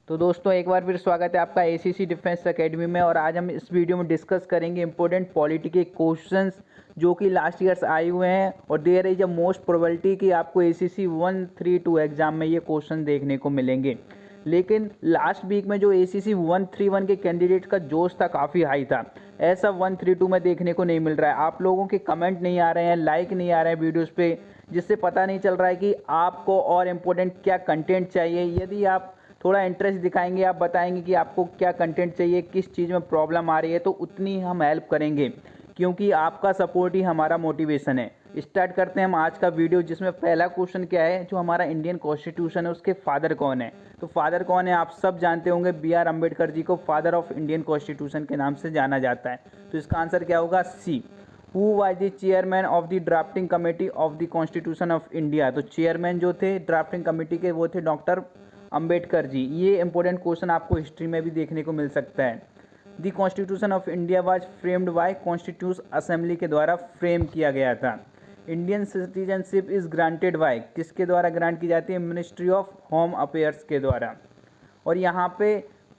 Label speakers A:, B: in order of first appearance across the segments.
A: तो दोस्तों एक बार फिर स्वागत है आपका एसीसी डिफेंस एकेडमी में। और आज हम इस वीडियो में डिस्कस करेंगे इंपॉर्टेंट पॉलिटी के क्वेश्चंस जो कि लास्ट ईयर्स आए हुए हैं। और there is a most probability कि आपको एसीसी 132 एग्जाम में ये क्वेश्चन देखने को मिलेंगे। लेकिन लास्ट वीक में जो एसीसी 131 के कैंडिडेट का जोश था काफ़ी हाई था, ऐसा 132 में देखने को नहीं मिल रहा है। आप लोगों के कमेंट नहीं आ रहे हैं, लाइक नहीं आ रहे हैं वीडियोज़ पे, जिससे पता नहीं चल रहा है कि आपको और इम्पोर्टेंट क्या कंटेंट चाहिए। यदि आप थोड़ा इंटरेस्ट दिखाएंगे, आप बताएंगे कि आपको क्या कंटेंट चाहिए, किस चीज़ में प्रॉब्लम आ रही है, तो उतनी हम हेल्प करेंगे, क्योंकि आपका सपोर्ट ही हमारा मोटिवेशन है। स्टार्ट करते हैं हम आज का वीडियो, जिसमें पहला क्वेश्चन क्या है, जो हमारा इंडियन कॉन्स्टिट्यूशन है उसके फादर कौन है। तो फादर कौन है आप सब जानते होंगे, बी.आर. अम्बेडकर जी को फादर ऑफ इंडियन कॉन्स्टिट्यूशन के नाम से जाना जाता है। तो इसका आंसर क्या होगा, C. Who was the chairman of the drafting committee of the constitution of India. तो चेयरमैन जो थे ड्राफ्टिंग कमेटी के वो थे डॉक्टर अंबेडकर जी। ये इंपॉर्टेंट क्वेश्चन आपको हिस्ट्री में भी देखने को मिल सकता है। The constitution of India was framed bye constitution assembly के द्वारा फ्रेम किया गया था। Indian citizenship is granted by, किसके द्वारा ग्रांट की जाती है, मिनिस्ट्री ऑफ होम अफेयर्स के द्वारा। और यहाँ पे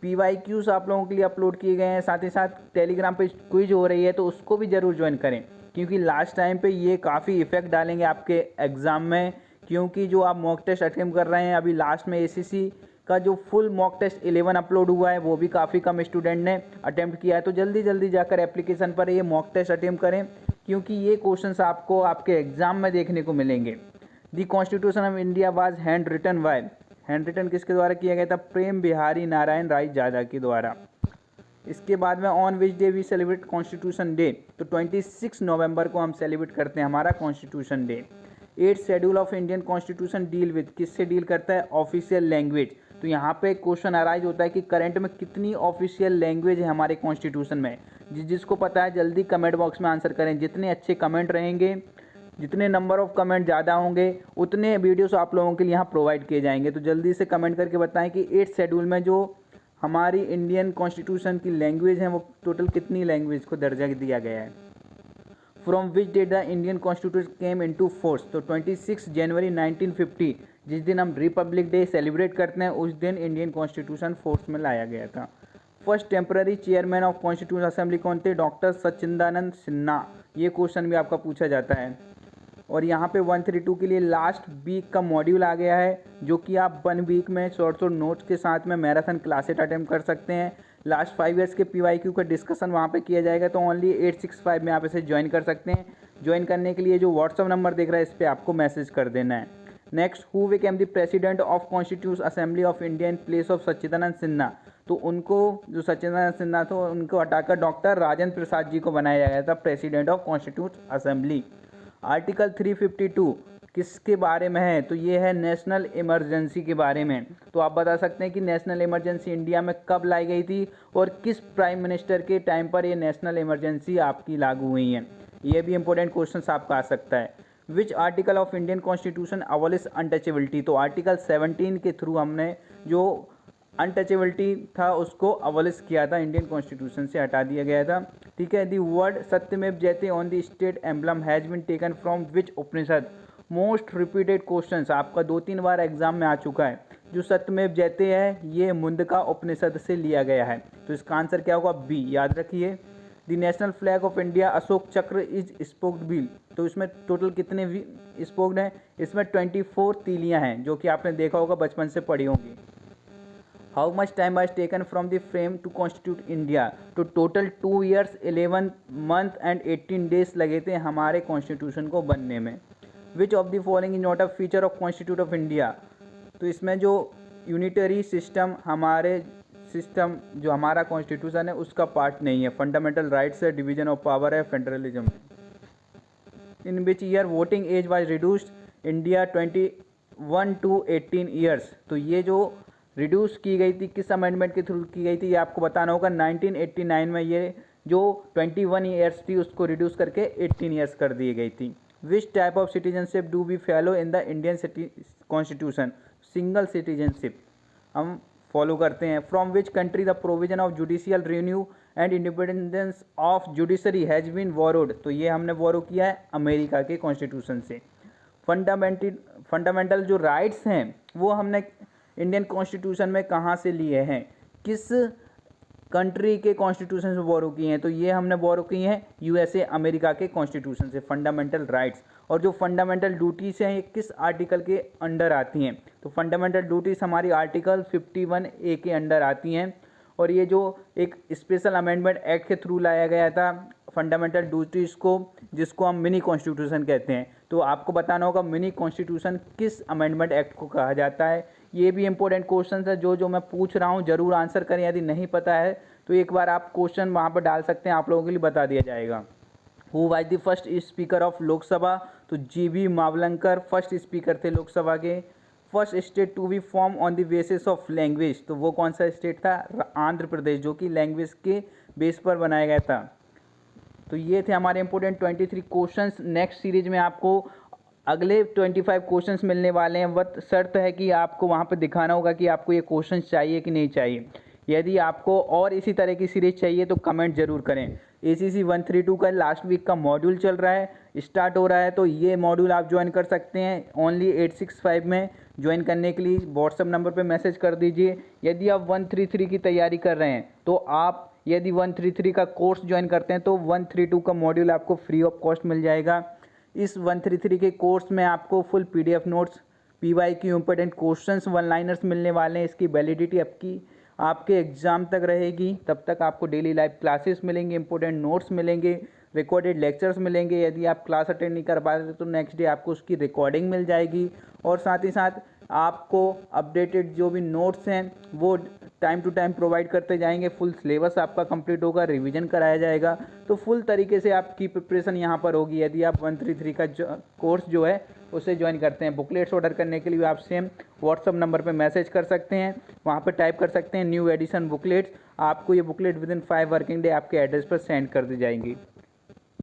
A: PYQs आप लोगों के लिए अपलोड किए गए हैं, साथ ही साथ टेलीग्राम पे क्विज हो रही है, तो उसको भी ज़रूर ज्वाइन करें, क्योंकि लास्ट टाइम पे ये काफ़ी इफेक्ट डालेंगे आपके एग्ज़ाम में। क्योंकि जो आप मॉक टेस्ट अटेम्प्ट कर रहे हैं, अभी लास्ट में ACC का जो फुल मॉक टेस्ट 11 अपलोड हुआ है, वो भी काफ़ी कम स्टूडेंट ने अटेम्प्ट किया है। तो जल्दी जल्दी जाकर एप्लीकेशन पर ये मॉक टेस्ट अटेम्प्ट करें, क्योंकि ये क्वेश्चंस आपको आपके एग्ज़ाम में देखने को मिलेंगे। The constitution of India was hand written by, hand written किसके द्वारा किया गया था, प्रेम बिहारी नारायण राय जादा के द्वारा। इसके बाद में on which day we celebrate constitution day. तो 26 नवंबर को हम सेलिब्रेट करते हैं हमारा constitution day. 8 schedule of Indian constitution deal with, किससे डील करता है, ऑफिशियल लैंग्वेज। तो यहाँ पे क्वेश्चन अराइज होता है कि करंट में कितनी ऑफिशियल लैंग्वेज है हमारे कॉन्स्टिट्यूशन में। जिसको पता है जल्दी कमेंट बॉक्स में आंसर करें। जितने अच्छे कमेंट रहेंगे, जितने नंबर ऑफ कमेंट ज़्यादा होंगे, उतने वीडियोस आप लोगों के लिए यहाँ प्रोवाइड किए जाएंगे। तो जल्दी से कमेंट करके बताएं कि 8 शेड्यूल में जो हमारी इंडियन कॉन्स्टिट्यूशन की लैंग्वेज है, वो टोटल कितनी लैंग्वेज को दर्जा दिया गया है। From which date the Indian constitution came into force. तो 26 जनवरी 1950, जिस दिन हम रिपब्लिक डे सेलिब्रेट करते हैं, उस दिन इंडियन कॉन्स्टिट्यूशन फोर्स में लाया गया था। First temporary chairman of constitution assembly कौन थे, डॉक्टर सच्चिदानंद सिन्हा। ये क्वेश्चन भी आपका पूछा जाता है। और यहाँ पे 132 के लिए लास्ट वीक का मॉड्यूल आ गया है, जो कि आप 1 वीक में शॉर्ट नोट्स के साथ में मैराथन क्लासेट अटेम्प्ट कर सकते हैं। लास्ट 5 ईयर्स के PYQ का डिस्कशन वहाँ पे किया जाएगा। तो ओनली 865 में आप इसे ज्वाइन कर सकते हैं। ज्वाइन करने के लिए जो व्हाट्सअप नंबर दिख रहा है, इस पर आपको मैसेज कर देना है। Next, who became the president of constitution assembly of India in place of Sachchidanand Sinha. तो उनको, जो सच्चिदानंद सिन्हा थे, उनको हटाकर डॉक्टर राजेंद्र प्रसाद जी को बनाया गया था president of constitution assembly. Article 352 किसके बारे में है, तो ये है नेशनल इमरजेंसी के बारे में। तो आप बता सकते हैं कि नेशनल इमरजेंसी इंडिया में कब लाई गई थी और किस प्राइम मिनिस्टर के टाइम पर ये नेशनल इमरजेंसी आपकी लागू हुई है। ये भी इंपॉर्टेंट क्वेश्चन आपका आ सकता है। Which article of Indian constitution abolish untouchability. तो आर्टिकल 17 के थ्रू हमने जो अनटचेबिलिटी था उसको अबॉलिश किया था, इंडियन कॉन्स्टिट्यूशन से हटा दिया गया था। ठीक है। दी word Satyameva Jayate on the state emblem has been taken from which Upanishad. Most repeated questions आपका 2-3 बार एग्जाम में आ चुका है। जो सत्यमेव जयते है, ये मुंडका उपनिषद से लिया गया है। तो इसका आंसर क्या होगा, बी। याद रखिए। The national flag of India Ashok चक्र इज स्पोक्ड व्हील। तो इसमें टोटल कितने स्पोक्ड हैं, इसमें 24 तीलियां हैं, जो कि आपने देखा होगा, बचपन से पढ़ी होंगी। How much time was taken from the frame to constitute India. तो total 2 years 11 month and 18 days लगे थे हमारे कॉन्स्टिट्यूशन को बनने में। Which of the following is not a feature of constitute of India. तो इसमें जो यूनिटरी सिस्टम, हमारे सिस्टम जो हमारा कॉन्स्टिट्यूशन है उसका पार्ट नहीं है। फंडामेंटल राइट्स है, डिवीजन ऑफ पावर है, फेडरलिज्म है। In which year voting age was reduced India 21 to 18 years. तो ये जो रिड्यूस की गई थी, किस अमेंडमेंट के थ्रू की गई थी, ये आपको बताना होगा। 1989 में ये जो 21 ईयर्स थी उसको रिड्यूस करके 18 ईयर्स कर दी गई थी। Which type of citizenship do we follow in the Indian constitution. Single citizenship हम फॉलो करते हैं। From which country the provision of judicial review and independence of judiciary has been borrowed. तो ये हमने बोरो किया है अमेरिका के कॉन्स्टिट्यूशन से। फंडामेंटल जो राइट्स हैं वो हमने इंडियन कॉन्स्टिट्यूशन में कहाँ से लिए हैं, किस कंट्री के कॉन्स्टिट्यूशन से बोरो किए हैं, तो ये हमने बोरो किए हैं यूएसए अमेरिका के कॉन्स्टिट्यूशन से। फंडामेंटल राइट्स और जो फंडामेंटल ड्यूटीज़ हैं ये किस आर्टिकल के अंडर आती हैं, तो फंडामेंटल ड्यूटीज़ हमारी आर्टिकल 51A के अंडर आती हैं। और ये जो एक स्पेशल अमेंडमेंट एक्ट के थ्रू लाया गया था फंडामेंटल ड्यूटीज़ को, जिसको हम मिनी कॉन्स्टिट्यूशन कहते हैं, तो आपको बताना होगा मिनी कॉन्स्टिट्यूशन किस अमेंडमेंट एक्ट को कहा जाता है। ये भी इंपॉर्टेंट क्वेश्चन है, जो मैं पूछ रहा हूँ ज़रूर आंसर करें। यदि नहीं पता है तो एक बार आप क्वेश्चन वहाँ पर डाल सकते हैं, आप लोगों के लिए बता दिया जाएगा। Who was the first speaker of Lok Sabha, तो जीबी मावलंकर फर्स्ट स्पीकर थे लोकसभा के। First state to be form on the basis of language, तो वो कौन सा स्टेट था, आंध्र प्रदेश, जो कि लैंग्वेज के बेस पर बनाया गया था। तो ये थे हमारे इंपॉर्टेंट 23 क्वेश्चंस। नेक्स्ट सीरीज में आपको अगले 25 क्वेश्चंस मिलने वाले हैं, बट शर्त है कि आपको वहाँ पर दिखाना होगा कि आपको ये क्वेश्चंस चाहिए कि नहीं चाहिए। यदि आपको और इसी तरह की सीरीज चाहिए तो कमेंट जरूर करें। ACC 132 का लास्ट वीक का मॉड्यूल चल रहा है, स्टार्ट हो रहा है, तो ये मॉड्यूल आप ज्वाइन कर सकते हैं ओनली 865 में। ज्वाइन करने के लिए व्हाट्सएप नंबर पे मैसेज कर दीजिए। यदि आप 133 की तैयारी कर रहे हैं तो आप यदि 133 का कोर्स ज्वाइन करते हैं तो 132 का मॉड्यूल आपको फ्री ऑफ कॉस्ट मिल जाएगा। इस 133 के कोर्स में आपको full PDF notes, PYQ important questions, one liners मिलने वाले हैं। इसकी वैलिडिटी आपके एग्ज़ाम तक रहेगी। तब तक आपको डेली लाइव क्लासेस मिलेंगे, इंपॉर्टेंट नोट्स मिलेंगे, रिकॉर्डेड लेक्चर्स मिलेंगे। यदि आप क्लास अटेंड नहीं कर पाते तो नेक्स्ट डे आपको उसकी रिकॉर्डिंग मिल जाएगी। और साथ ही साथ आपको अपडेटेड जो भी नोट्स हैं वो टाइम टू टाइम प्रोवाइड करते जाएंगे। फुल सिलेबस आपका कंप्लीट होगा, रिवीजन कराया जाएगा, तो फुल तरीके से आपकी प्रिपरेशन यहाँ पर होगी। यदि आप 133 का कोर्स जो है उसे ज्वाइन करते हैं। बुकलेट्स ऑर्डर करने के लिए आप सेम व्हाट्सअप नंबर पर मैसेज कर सकते हैं, वहाँ पर टाइप कर सकते हैं न्यू एडिशन बुकलेट्स। आपको ये बुकलेट विदिन 5 वर्किंग डे आपके एड्रेस पर सेंड कर दी जाएंगी।